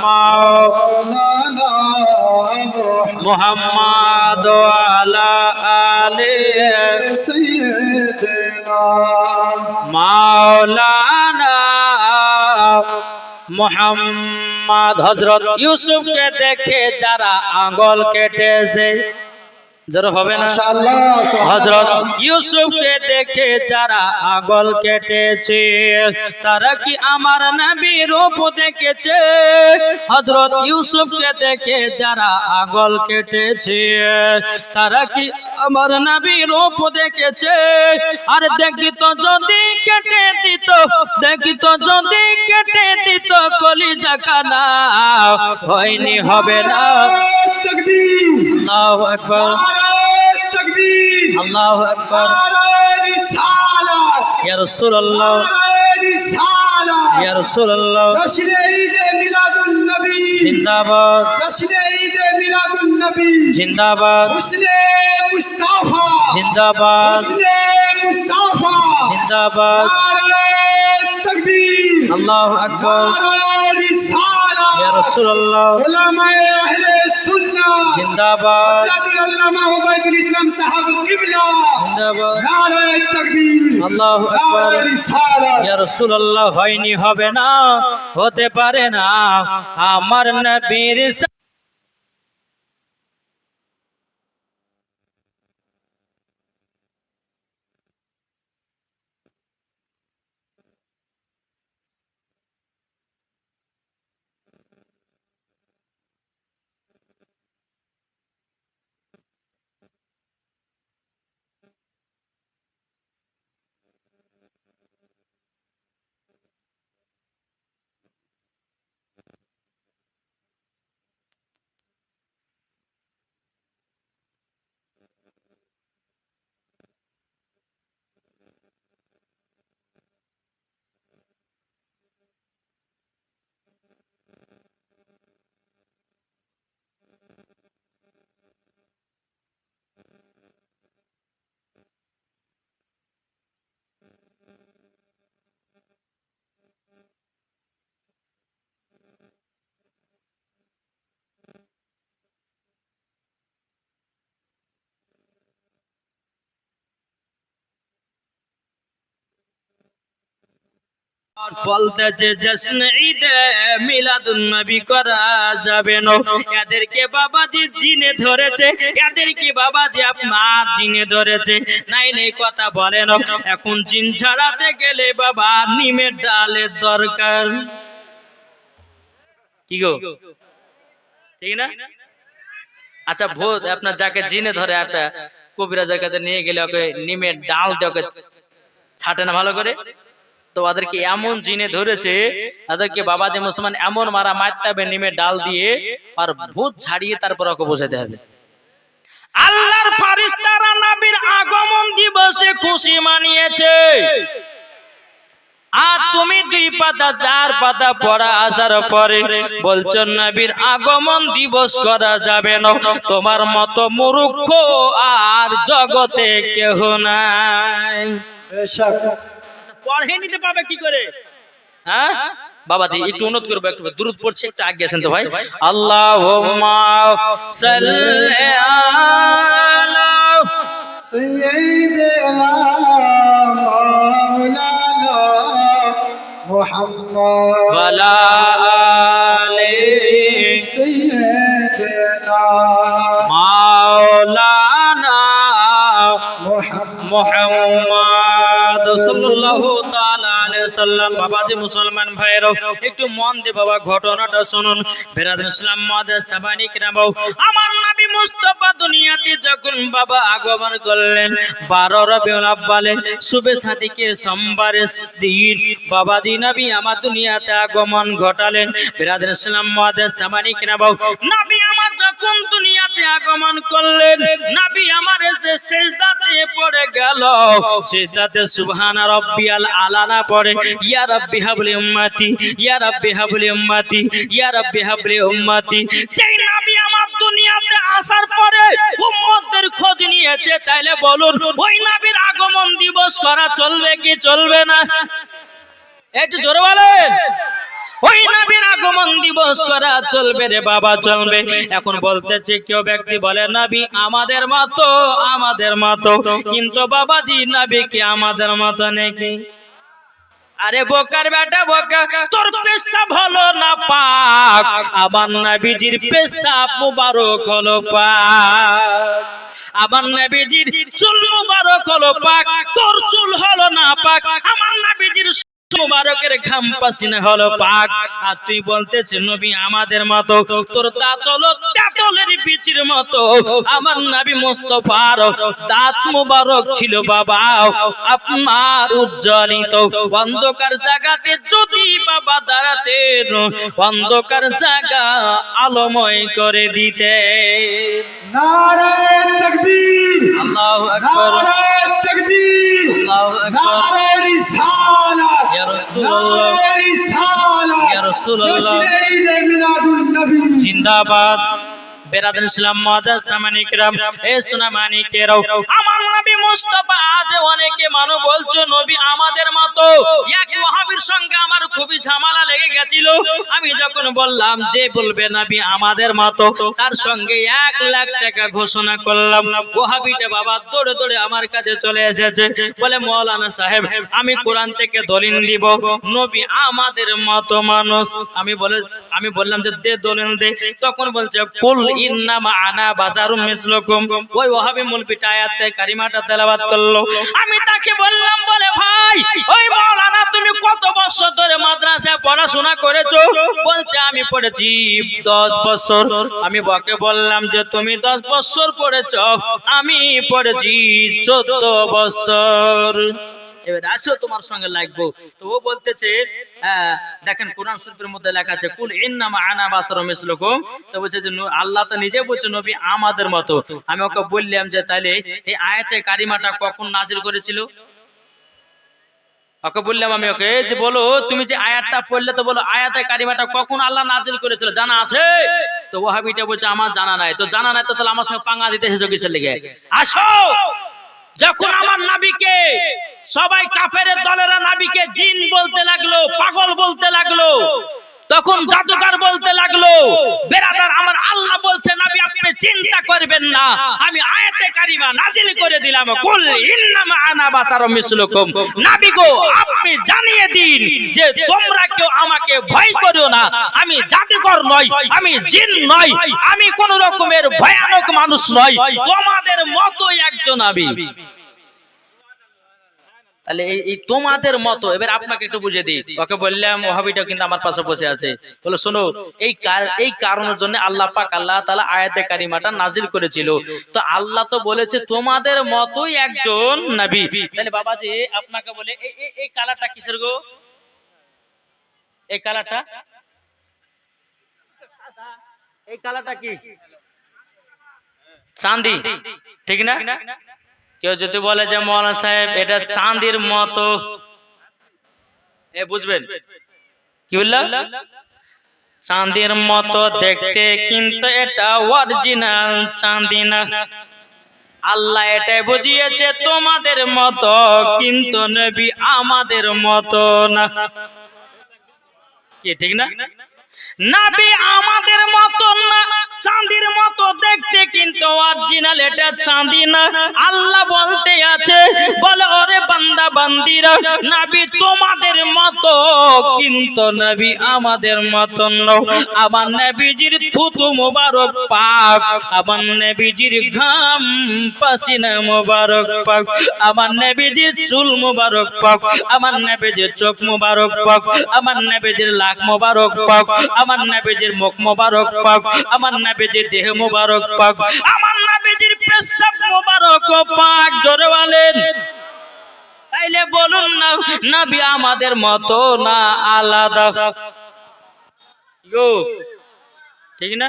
মাওলানা মুহাম্মাদ ওয়া আলা আলি সাইয়্যিদিনা মাওলানা মুহাম্মদ। হযরত ইউসুফকে দেখে যারা আঙ্গুল কেটেছে, জোরে হবে না? মাশাআল্লাহ। হযরত ইউসুফকে দেখে যারা আঙ্গুল কেটেছে, তারা কি আমার নবীর রূপ দেখেছে? হযরত ইউসুফকে দেখে যারা আঙ্গুল কেটেছে, তারা কি আমার নবীর রূপ দেখেছে? আর দেখিত যদি কেটে দিত, দেখিত যদি কেটে দিত কলিজা খানা, হয়নি হবে না। তাকবীর, আল্লাহু আকবার, নারে তাকবীর, আল্লাহু আকবার। নারে রিসালাত, ইয়া রাসূলুল্লাহ, নারে রিসালাত। ইয়া রাসূলুল্লাহ। জশ্নে ঈদে মিলাদুন নবী, জিন্দাবাদ, জশ্নে ঈদে মিলাদুন নবী। জিন্দাবাদ, হুসনে মুস্তাফা, জিন্দাবাদ, হুসনে মুস্তাফা। জিন্দাবাদ। নারে তাকবীর, আল্লাহু আকবার, নারে রিসালাত। ইয়া রাসূলুল্লাহ। উলামায়ে আহলে সুন্নাহ, জিন্দাবাদ, হযরত আল্লামা ওবায়দুল ইসলাম সাহাবুল কিবলা। জিন্দাবাদ। নারে তাকবীর, আল্লাহু আকবার, নারে রিসালাত। ইয়া রাসূলুল্লাহ। হয়নি হবে না, হতে পারে না আমার নবীর বলতেছে জশ্ন ঈদে মিলাদুন নবী করা যাবে না। এদেরকে বাবাজি জিনে ধরেছে, এদেরকে বাবাজি আপনার জিনে ধরেছে। নাইলে কথা বলে না। এখন জিন ছাড়াতে গেলে বাবা নিমের ডালের দরকার। কি গো, ঠিক না? আচ্ছা, ভূত আপনার যাকে জিনে ধরে একটা কবিরাজের কাছে নিয়ে গেলে ওকে নিমের ডাল দিয়ে ওকে ছাটে না ভালো করে। তো ওদেরকে এমন জিনে ধরেছে, তাদেরকে বাবাজি মুসলমান এমন মারা মারতে হবে নিমের ডাল দিয়ে, আর ভূত ছাড়িয়ে তারপর ওকে বোঝাতে হবে। আল্লাহর ফেরেশতারা নবীর আগমন দিবসে খুশি মানিয়েছে, আর তুমি 2 পাতা 4 পাতা পড়া আসার পরে বলছো নবীর আগমন দিবস করা যাবে না। তোমার মতো মূর্খ আর জগতে কেহ নাই। বেশক পড়ে নিতে পাবে কি করে? হ্যাঁ বাবাজি, একটু অনুরোধ করবো, একটু দুরূদ পড়ছি, একটু আগে আসেন তো ভাই। আল্লাহুম্মা সাল্লি আলা সাইয়্যিদিনা মাওলানা মুহাম্মদ ওয়া আলা আলি সাইয়্যিদিনা মাওলানা মুহাম্মদ। মুহাম্মদ সাল্লাল্লাহু তাআলা আলাইহি সাল্লাম। বাবাজি মুসলমান ভাইরা, একটু মন দিয়ে বাবা ঘটনাটা শুনুন। বেরাদুল ইসলাম মাদার সাবানি কিরামাও, আমার নবী মুস্তাফা দুনিয়াতে যখন বাবা আগমন করলেন 12 রবিউল আউয়ালে শুভে সাদিকের সোমবারের দিন বাবাজি নবী আমার দুনিয়াতে আগমন ঘটালেন। বেরাদুল ইসলাম মাদার সাবানি কিরামাও, নবী আমার যখন দুনিয়াতে দুনিয়াতে আগমন করলেন, নবী আমার এসে সিজদাতে পড়ে গেল, সিজদাতে সুবহানা রাব্বিয়াল আলা না পড়ে ইয়া রাব্বি হাবলি উম্মতি, ইয়া রাব্বি হাবলি উম্মতি, ইয়া রাব্বি হাবলি উম্মতি। যেই নবী আমার দুনিয়াতে আসার পরে উম্মতদের খোঁজ নিয়েছে, তাইলে বলুন ওই নবীর আগমন দিবস করা চলবে কি চলবে না? একটু জোরে বলেন। ওই নবীর আগমন দিবস করা চলবে রে বাবা, চলবে। এখন বলতেছে কেউ ব্যক্তি বলে নবী আমাদের মতো, আমাদের মতো, কিন্তু বাবাজি নবী কি আমাদের মতো নাকি? আরে বোকার বেটা বোকা, তোর পেশাব হলো না পাক, আমার নবীজির পেশাব মুবারক হলো পাক। আমার নবীজির চুল মুবারক হলো পাক, তোর চুল হলো না পাক। আমার নবীজির মুবারকের ঘাম পাসিনা হলো পাক, আর তুই বলতেছিস নবী আমাদের মতো। তোর দাঁত হলো তেঁতুলের বীজের মতো। আমার নবী মুস্তাফার দাঁত মুবারক ছিল বাবা আপনার উজ্জ্বলিত। অন্ধকার জায়গাতে যদি বাবা দাঁড়াতেন, অন্ধকার জায়গা আলোময় করে দিতে। নারে তাকবীর, আল্লাহু আকবার, নারে তাকবীর, আল্লাহু আকবার। নারে রিসালাত, ইয়া রাসূলুল্লাহ, নারে রিসালাত, ইয়া রাসূলুল্লাহ। জশ্নে মিলাদুন নবী জিন্দাবাদ। বেরাদার ইসলাম মুআজ্জাজ সামানিক রাম, এ সোনা মানিকেরাও, আমার নবী মুস্তাফা। আজ অনেকে মানুষ বলছো নবী আমাদের মতো। এক ওয়াহাবীর সঙ্গে আমার খুবই ঝামেলা লেগে গেছিল। আমি যখন বললাম যে বলবে নবী আমাদের মতো, তার সঙ্গে 1 লাখ টাকা ঘোষণা করলাম। ওয়াহাবীটা বাবা দৌড়ে দৌড়ে আমার কাছে চলে এসেছে, বলে মাওলানা সাহেব আমি কোরআন থেকে দলিল দিব নবী আমাদের মতো মানুষ। আমি বললাম যে দে দলিল দে। তখন বলছে কুল ইন্নামা আনা বাজারুম মিসলুকুম। ওই ওয়াহাবী মুলবিটা আয়াতে কারিমাটা তেলাওয়াত করলো। আমি তাকে বললাম, বলে ভাই ওই মাওলানা তুমি কত বছর ধরে মাদ্রাসায় পড়াশোনা করেছো? বলছে আমি পড়েছি 10 বছর। আমি ওকে বললাম যে তুমি 10 বছর পড়েছো, আমি পড়েছি 14 বছর। এবার আসো তোমার সঙ্গে লাগবো। তো ও বলতেছে দেখেন কোরআন শরীফের মধ্যে লেখা আছে কুল ইন্নামা আনা বাশারুম মিসলুকুম। তো বলছে যে আল্লাহ তো নিজে বলছে নবী আমাদের মতো। আমি ওকে বললাম যে তাহলে এই আয়াতে কারিমাটা কখন নাজিল করেছিল? ওকে বললাম আমি ওকে যে বলো তুমি যে আয়াতটা পড়লে, তো বলো আয়াতে কারিমাটা কখন আল্লাহ নাজিল করেছিল জানা আছে? তো ওয়াহাবিটা বলছে আমার জানা নাই। তো জানা নাই তো তাহলে আমার সঙ্গে পাঙ্গা দিতে এসেছো কিসের লেগে? আসো। যখন আমার নবীকে সবাই কাফেরের দলেরা নবীকে জিন বলতে লাগলো, পাগল বলতে লাগলো, তখন জাদুকর বলতে লাগলো, বেরাদার আমার আল্লাহ বলছে নবী আপনি চিন্তা করবেন না, আমি আয়াতে কারিমা নাজিল করে দিলাম কুল ইন্নামা আনা বাশারুম মিসলুকুম। নবী গো আপনি জানিয়ে দিন যে তোমরা কেউ আমাকে ভয় করো না, আমি জাদুকর নই, আমি জিন নই, আমি কোন রকমের ভয়ানক মানুষ নই, তোমাদের মতোই একজন নবী। তাহলে এই তোমাদের মতো। এবার আপনাকে একটু বুঝিয়ে দিই। ওকে বললাম ওয়াহাবিটা কিন্তু আমার পাশে বসে আছে, বলে শোনো এই কারণের জন্য আল্লাহ পাক আল্লাহ তাআলা আয়াতে কারিমাটা নাজিল করেছিল। তো আল্লাহ তো বলেছে তোমাদের মতোই একজন নবী। তাহলে বাবাজি আপনাকে বলে এই কালারটা কিসের গো? এই কালারটা, এই কালারটা কি? চাঁদি, ঠিক না? কেউ যদি বলে যে মাওলানা সাহেব এটা চাঁদের মতো, বুঝবেন কি বললাম? চাঁদের মতো দেখতে কিন্তু এটা অরিজিনাল চাঁদি না। আল্লাহ এটাই বুঝিয়েছে তোমাদের মতো, কিন্তু নবী আমাদের মতো না। কি ঠিক না? নবী আমাদের মতো না, চাঁদির মতো দেখতে কিন্তু অরিজিনাল এটা চাঁদি না। আল্লাহ বলতে আছে, বলে ওরে বান্দা বান্দিরা নবী তোমাদের মতো, কিন্তু নবী আমাদের মতো নও। আমার নবীজির থুতু মোবারক পাক, আমার নবীজির ঘাম পাসিনা মোবারক পাক, আমার নবীজির চুল মোবারক পাক, আমার নবীজির চোখ মোবারক পাক, আমার নবীজির লাখ মোবারক পাক, আমার নবীজির মুখ মোবারক পাক, আমার নবীজির দেহ মোবারক পাক, আমার নবীজির পেশাব মোবারক পাক। জোরে বলেন। তাইলে বলুন না নবী আমাদের মতো না আলাদা? গো ঠিক না?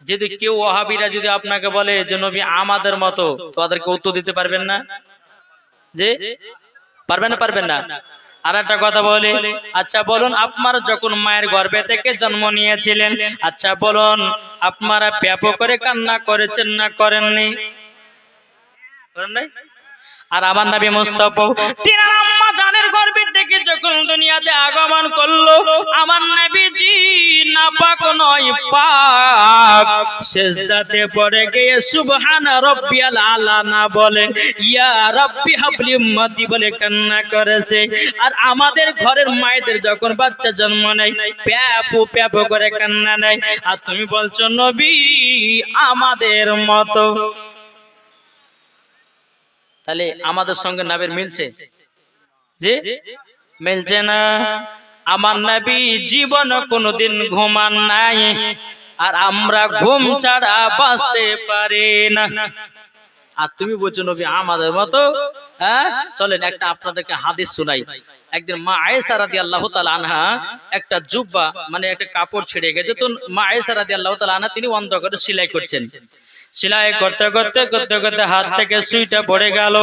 যদি কেউ ওয়াহাবিরা যদি আপনাকে বলে যে নবী আমাদের মতো, তো তাদেরকে উত্তর দিতে পারবেন না? যে পারবেন না? আর একটা কথা বলি, আচ্ছা বলুন, আপনারা যখন মায়ের গর্ভে থেকে জন্ম নিয়েছিলেন, আচ্ছা বলুন আপনারা প্যাপো করে কান্না করেছেন না করেননি? করেন নাই? আর আমার নবী মুস্তাফা তিনার আম্মা জানের গর্ভে থেকে যখন দুনিয়াতে আগমন করলো, আমার নবীজি নাপাক নয় পাক, সিজদাতে পড়ে গিয়ে সুবহান রাব্বিয়াল আলা না বলে ইয়া রাব্বি হাবলি উম্মতি বলে কান্না করেছে। আর আমাদের ঘরের মায়েদের যখন বাচ্চা জন্ম নেয় প্যাপো প্যাপো করে কান্না নেয়, আর তুমি বলছো নবী আমাদের মতো। তাহলে আমাদের সঙ্গে নবীর মিলছে? যে মিলছে না। আমার নবী জীবন কোনোদিন ঘুমান নাই, আর আমরা ঘুম ছাড়া বাঁচতে পারি না। আর তুমি বলছো নবী আমাদের মতো। হ্যাঁ, চলেন একটা আপনাদেরকে হাদিস শোনাই। একদিন মা আয়েশা রাদিয়াল্লাহু তাআলা আনহা একটা জুব্বা মানে একটা কাপড় ছিঁড়ে গেছে, তো মা আয়েশা রাদিয়াল্লাহু তাআলা আনহা তিনি বন্ধ করে সেলাই করছেন। সেলাই করতে করতে করতে করতে হাত থেকে সুইটা পড়ে গেল।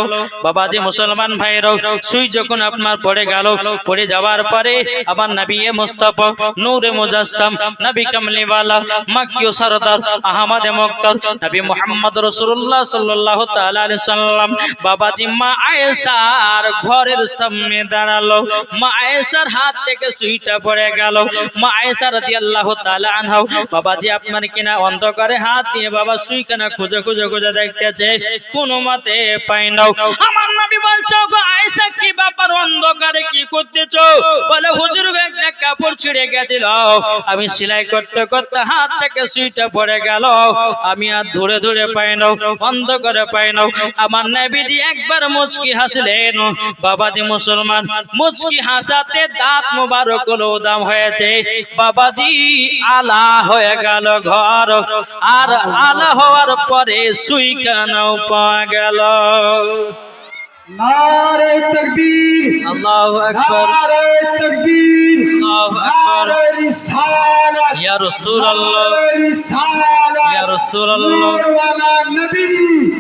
বাবাজি মুসলমান ভাইরাও, সুই যখন আপনার পড়ে গেল, পড়ে যাওয়ার পরে আবার নবী মুস্তাফা নূরে মুজাসসাম নবী কামলিওয়ালা মক্কি ও সরদার আহমদ মুক্তার নবী মুহাম্মদ রাসূলুল্লাহ সাল্লাল্লাহু তাআলা আলাইহি সাল্লাম বাবাজি মা আয়েশার ঘরের সামনে দাঁড়ালো। মা আয়েশার হাত থেকে সুইটা পড়ে গেল। মা আয়েশা রাদিয়াল্লাহু তাআলা আনহা বাবাজি আপনার কিনা অন্ধকারে হাত দিয়ে বাবা সুই কেনা খুঁজে খুঁজে খুঁজে দেখতেছে, কোনো মতে পাই না। আমার নবী বলছো গো আয়েশা কি ব্যাপার, অন্ধকারে কি করতেছো? বলে হুজুর একটা কাপড় ছিঁড়ে গেছিল, আমি সেলাই করতে করতে হাত থেকে সুইটা পড়ে গেল, আমি আর ধরে ধরে পাই না, অন্ধকারে পাই না। আমার নবীজি একবার মুচকি হাসলেন। বাবাজি মুসলমান, মুচকি হাসাতে দাঁত মোবারক গুলো উদাম হয়েছে। বাবাজি আলা হয়ে গেল ঘর, আর আলা হওয়ার পরে সুই কানাও পাওয়া গেল। नारे तकबीर, আল্লাহু আকবার, नारे तकबीर, আল্লাহু আকবার। नारे रिसालत, ইয়া রাসূলুল্লাহ, नारे रिसालत, ইয়া রাসূলুল্লাহ, नूर वाला नबी,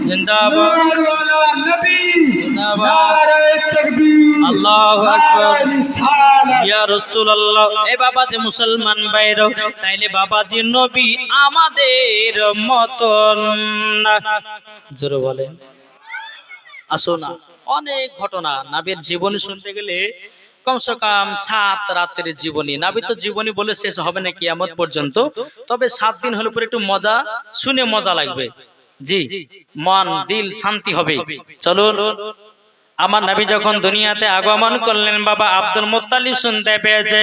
जिंदाबाद, नूर वाला नबी, जिंदाबाद। नारे तकबीर, আল্লাহু আকবার, नारे रिसालत। ইয়া রাসূলুল্লাহ। এই বাবাজি মুসলমান ভাইরা, তাইলে বাবাজি নবী আমাদের মতন না। জোরে বলেন। আসো না, অনেক ঘটনা নবীর জীবনী শুনতে গেলে কমসে কম 7 রাতের জীবনী। নবী তো জীবনী বলে শেষ হবে না কিয়ামত পর্যন্ত, তবে 7 দিন হলে পরে একটু মজা শুনে মজা লাগবে। জি, মন দিল শান্তি হবে। চলুন, আমার নবী যখন দুনিয়াতে আগমন করলেন, বাবা আব্দুল মুত্তালিব শুনতে পেয়েছে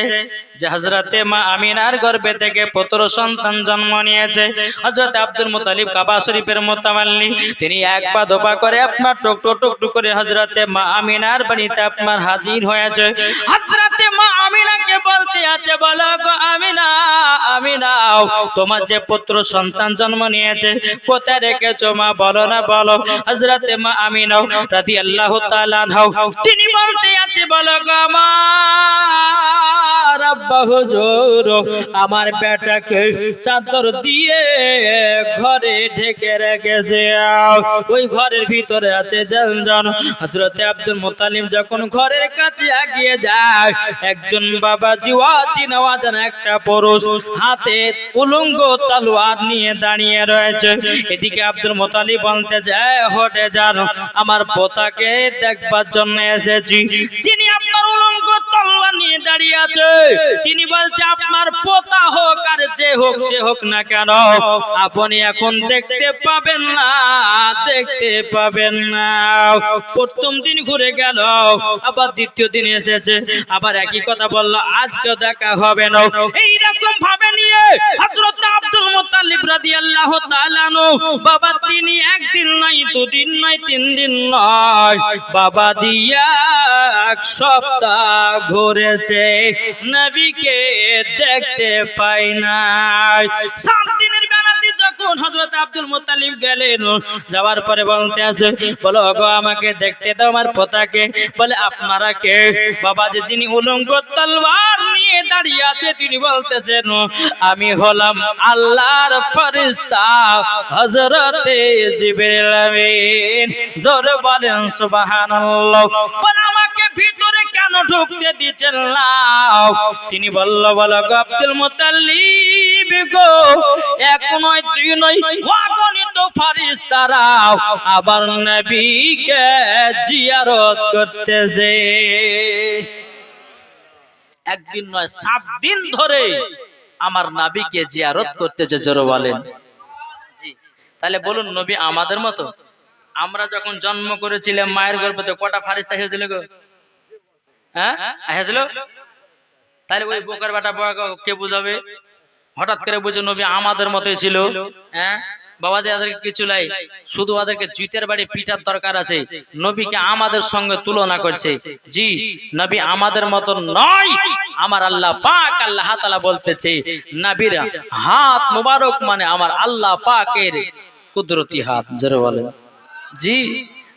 যে হযরতে মা আমিনার গর্ভে থেকে পুত্র সন্তান জন্ম নিয়েছে। হযরত আব্দুল মুত্তালিব কাবা শরীফের মুতাওয়াল্লি, তিনি এক পা দোপা করে আপনার টুকটুক টুকটুক করে হযরতে মা আমিনার বাড়িতে আপনার হাজির হয়েছে। হযরতে মা আমিনাকে বলতে আছে, বলো গো আমিনা, আমিনা তোমার যে পুত্র সন্তান জন্ম নিয়েছে কোথায় রেখেছো মা, বলো না বলো। হযরতে মা আমিনা রাদিয়াল্লাহু তাআলা আনহা তিনি বলতে আছে, বলো গো আমার আব্বা হুজুর, আমার বেটাকে চাদর দিয়ে ঘরে ঢেকে রেখেছে, ওই ঘরের ভিতরে আছে জান। হযরতে আব্দুল মুত্তালিব যখন ঘরের কাছে এগিয়ে যায়, একজন বাবাজি ওয়াজিন ওয়াজান একটা পুরুষ হাতে উলঙ্গ তলোয়ার নিয়ে দাঁড়িয়ে রয়েছে। এদিকে আব্দুল মুত্তালিব বলতে যায়, হটে যান, আমার পোতাকে দেখবার জন্য এসেছি। যিনি আপনার উলঙ্গ তলোয়ার নিয়ে দাঁড়িয়ে আছে, তিনি বলছে আপনার পোতা হোক আর যে হোক সে হোক না কেন, আপনি এখন দেখতে পাবেন না, দেখতে পাবেন না। প্রথম দিন ঘুরে গেল, আবার দ্বিতীয় দিন এসেছে, আবার একই কথা বললো, আজকেও দেখা হবে না। এইরকম ভাবে নিয়ে হযরত আব্দুল মুত্তালিব রাদিয়াল্লাহু তাআলা আনহু বাবা তিনি একদিন নয়, দুদিন নয়, 3 দিন নয়, বাবা দিয়া 1 সপ্তাহ ঘুরেছে, নবীকে দেখতে পাই নাই। 7 দিনের বেলাতে যখন যখন হযরত আব্দুল মুত্তালিব গেলেন, যাওয়ার পরে বলতে আছে, বলো গো আমাকে দেখতে দাও আমার পোতাকে। বলে আপনারা কে? বাবা যে যিনি উলঙ্গ তলোয়ার নিয়ে দাঁড়িয়ে আছে তিনি বলতেছেন, আমি হলাম আল্লাহর ফেরেশতা হযরতে জিবরিল আমিন। জোরে বলেন সুবহানাল্লাহ। বলে আমাকে ভিতরে কেন ঢুকতে দিচ্ছেন না? তিনি বলল, বলো গো আব্দুল মুত্তালিব গো, এক নয় দুই নয় অগণিত ফেরেশতারা আবার নবীকে জিয়ারত করতেছে। একদিন নয় 7 দিন ধরে আমার নবীকে জিয়ারত করতেছে। জোরে বলেন জি। তাহলে বলুন নবী আমাদের মতো? আমরা যখন জন্ম করেছিলাম মায়ের গর্ভে কটা ফেরেশতা হয়েছিল গো? হ্যাঁ হয়েছিল? তাহলে ওই বোকার বাটা কে বুঝাবে? হঠাৎ করে বুঝে নবী আমাদের মতোই ছিল। হ্যাঁ বাবাজি, ওদেরকে কিছু নাই, শুধু ওদেরকে জিতের বাড়ি পিটার দরকার আছে। নবীকে আমাদের সঙ্গে তুলনা করছে। জি, নবী আমাদের মতো নয়। আমার আল্লাহ পাক আল্লাহ তাআলা বলতেছে, নবীর হাত মোবারক মানে আমার আল্লাহ পাকের কুদরতি হাত। জোরে বলেন জি।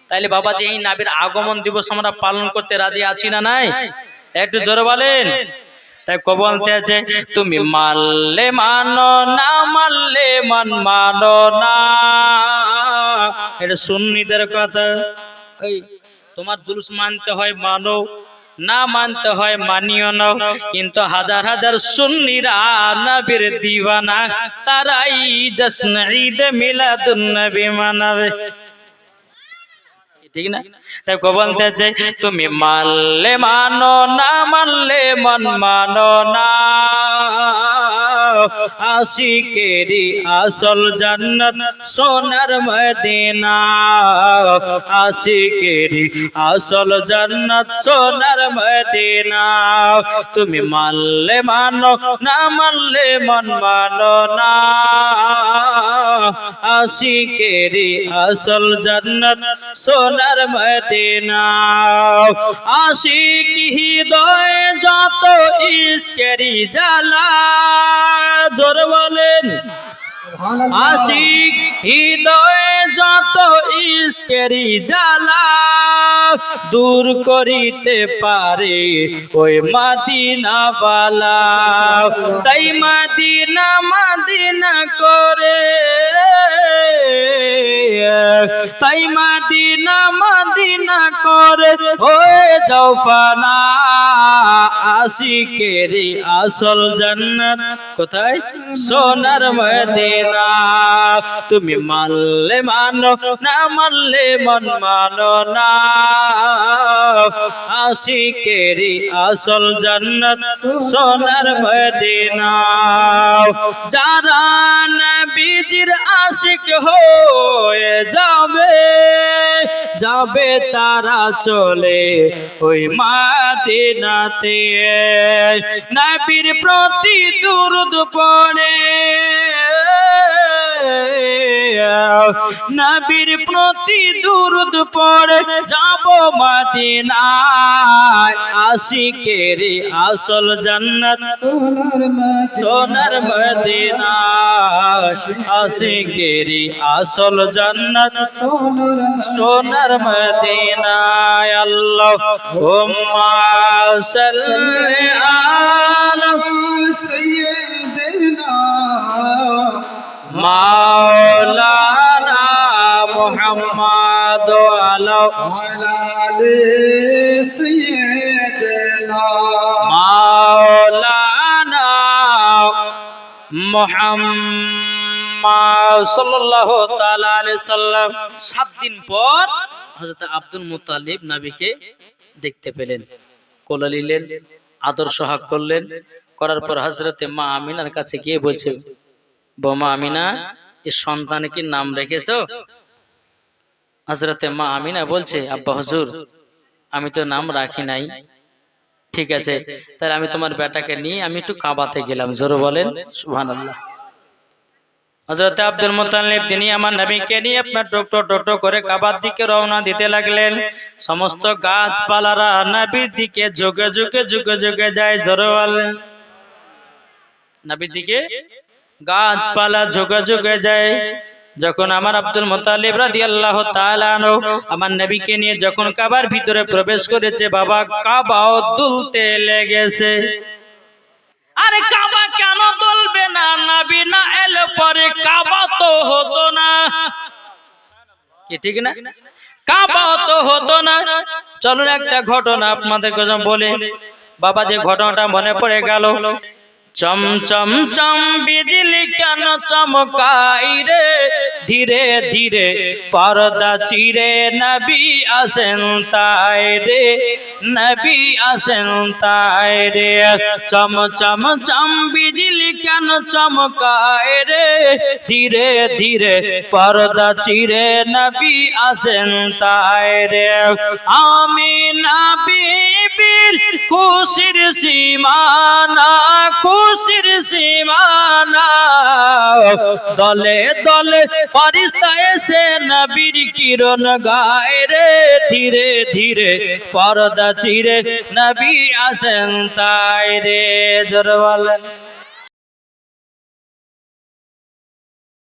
তাইলে বাবাজি এই নবীর আগমন দিবস আমরা পালন করতে রাজি আছি না নাই? একটু জোরে বলেন। তাই বলতে আছে, তুমি মানলে মানো না মানলে মানো না। এটা সুন্নিদের কথা। এই তোমার জুলুস মানতে হয় মানো, না মানতে হয় মানিও না। কিন্তু হাজার হাজার সুন্নিরা নবীর দিওয়ানা, তারাই জশ্ন ঈদ মিলাদুন নবী মানাবে, ঠিক না? তাই বলতে চাই, তুমি মানলে মানো না মানলে মানো না। আশিকেরি আসল জান্নাত সোনার মদিনা, আশিকেরি আসল জান্নাত সোনার মদিনা। তুমি মানলে মানো না মানলে মানো না। আশিকেরি আসল জান্নাত সোনার মদিনা। আশিক হৃদয় যত ইশকেরি জ্বালা। জোরে বলেন আশিক হৃদয় যত ইশকেরি জ্বালা, দূর করিতে পারে ওই মদিনা বালা। তাই মদিনা মদিনা করে, তাই মদিনা মদিনা করে হয়ে যাও ফানা। আশিকেরি আসল জান্নাত কোথায়? সোনার মদিনা। তুমি মানলে মানো না মানলে মানো না। আশিকেরি আসল জান্নাত সোনার মদিনা। যারা নবীজির আশিক হয়ে যাবে, যাবে তারা চলে ওই মদিনাতে। নবীর প্রতি দুরূদ পড়ে, নবীর প্রতি দুরূদ পড়ে যাব মদিনায়। আশিকেরি আসল জান্নাত সোনার মদিনা। আশিকেরি আসল জান্নাত সোনার মদিনায়। আল্লাহুম্মা সাল্লি আলা সাইয়্যিদিনা মাওলানা মুহাম্মদ আলা আলি সাইয়্যিদিনা মাওলানা মুহাম্মদ সাল্লাল্লাহু তাআলা আলাইহি সাল্লাম। 7 দিন পর হযরত আব্দুল মুত্তালিব নবীকে দেখতে পেলেন, কোলে নিলেন, আদর সোহাগ করলেন। করার পর হযরতে মা আমিনার কাছে গিয়ে বলছে, বোমা আমিনা, এই সন্তানের কি নাম রেখেছো? হযরতে মা আমিনা বলছে, আব্বা হুজুর আমি তো নাম রাখি নাই। ঠিক আছে, তাহলে আমি তোমার বেটাকে নিয়ে আমি একটু কাবাতে গেলাম। জোরে বলেন সুবহানাল্লাহ। হযরত আব্দুল মুত্তালিব তিনি আমার নবীকে নিয়ে আপনার টোটো করে কাবার দিকে রওনা দিতে লাগলেন। সমস্ত গাছপালারা নবীর দিকে যুগে যুগে যায়। জোরে বলেন নবীর দিকে গাছপালা ঝুঁকে ঝুঁকে যায়। যখন আমার আব্দুল মুত্তালিব রাদিয়াল্লাহু তাআলা আনহু আমার নবীকে নিয়ে যখন কাবার ভিতরে প্রবেশ করেছে, বাবা কাবাও দুলতে লেগেছে। আরে কাবা কেন দুলবে না? নবী না এলে পরে কাবা তো হতো না, কি ঠিক না? কাবা তো হতো না। চলুন একটা ঘটনা আপনাদের কাছে বলে, বাবা যে ঘটনাটা মনে পড়ে গেল। চম চম চম বিজলি কেন চমকাই রে, ধীরে ধীরে পর্দা চিরে নবী আসেন তাই রে, নবী আসেন তাই রে। চম চম চম বিজলি কেন চমকায় রে, ধীরে ধীরে পর্দা চিরে নবী আসেন তাই রে। আমিনা বিবির খুশির সীমানা, খুশির সীমানা, দলে দলে ফেরেশতা এসে নবীর কিরণ গায় রে, ধীরে ধীরে পর্দা চিরে নবী আসেন তাই রে। জোরে বলেন।